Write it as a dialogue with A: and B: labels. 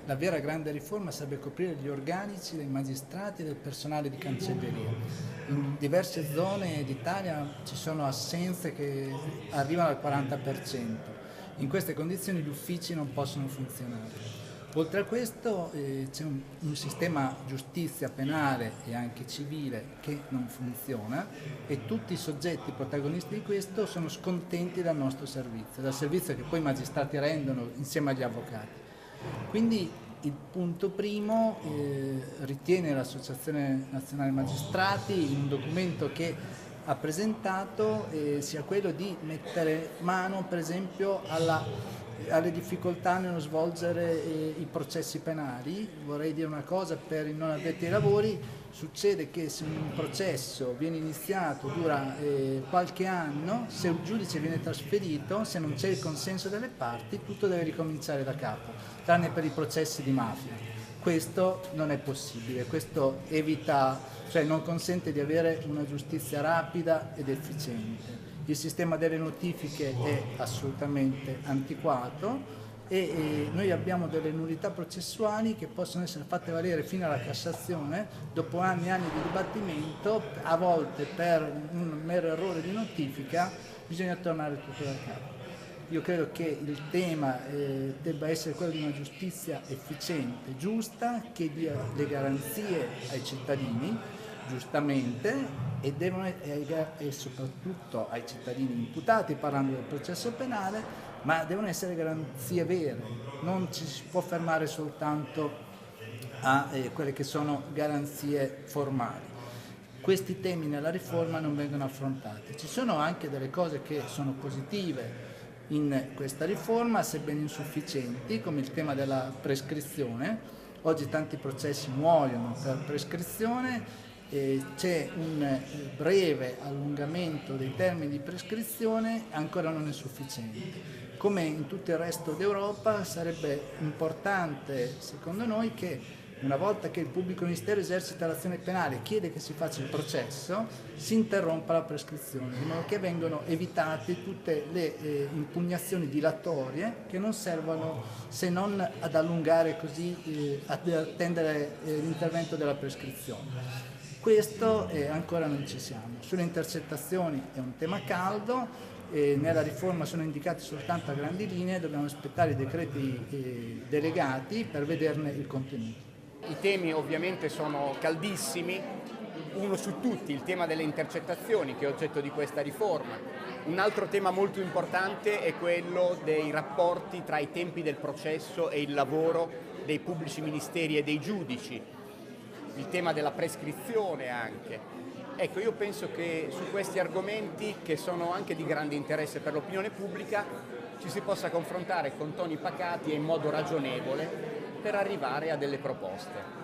A: la vera grande riforma sarebbe coprire gli organici dei magistrati e del personale di cancelleria. In diverse zone d'Italia ci sono assenze che arrivano al 40%. In queste condizioni gli uffici non possono funzionare. Oltre a questo c'è un sistema giustizia penale e anche civile che non funziona e tutti i soggetti protagonisti di questo sono scontenti dal servizio che poi i magistrati rendono insieme agli avvocati. Quindi il punto primo ritiene l'Associazione Nazionale Magistrati in un documento che ha presentato sia quello di mettere mano per esempio alle difficoltà nello svolgere i processi penali. Vorrei dire una cosa per i non addetti ai lavori: succede che se un processo viene iniziato, dura qualche anno, se il giudice viene trasferito, se non c'è il consenso delle parti, tutto deve ricominciare da capo, tranne per i processi di mafia. Questo non è possibile, questo non consente di avere una giustizia rapida ed efficiente. Il sistema delle notifiche è assolutamente antiquato e noi abbiamo delle nullità processuali che possono essere fatte valere fino alla Cassazione dopo anni e anni di dibattimento. A volte per un mero errore di notifica bisogna tornare tutto da capo. Io credo che il tema debba essere quello di una giustizia efficiente, giusta, che dia le garanzie ai cittadini, giustamente, e soprattutto ai cittadini imputati, parlando del processo penale, ma devono essere garanzie vere, non ci si può fermare soltanto a quelle che sono garanzie formali. Questi temi nella riforma non vengono affrontati. Ci sono anche delle cose che sono positive in questa riforma, sebbene insufficienti, come il tema della prescrizione. Oggi tanti processi muoiono per prescrizione, c'è un breve allungamento dei termini di prescrizione, ancora non è sufficiente. Come in tutto il resto d'Europa sarebbe importante, secondo noi, che una volta che il pubblico ministero esercita l'azione penale e chiede che si faccia il processo, si interrompa la prescrizione, in modo che vengano evitate tutte le impugnazioni dilatorie che non servono se non ad allungare così, ad attendere l'intervento della prescrizione. Questo ancora non ci siamo. Sulle intercettazioni è un tema caldo. Nella riforma sono indicate soltanto a grandi linee, dobbiamo aspettare i decreti delegati per vederne il contenuto.
B: I temi ovviamente sono caldissimi, uno su tutti il tema delle intercettazioni che è oggetto di questa riforma. Un altro tema molto importante è quello dei rapporti tra i tempi del processo e il lavoro dei pubblici ministeri e dei giudici, il tema della prescrizione anche. Ecco, io penso che su questi argomenti, che sono anche di grande interesse per l'opinione pubblica, ci si possa confrontare con toni pacati e in modo ragionevole per arrivare a delle proposte.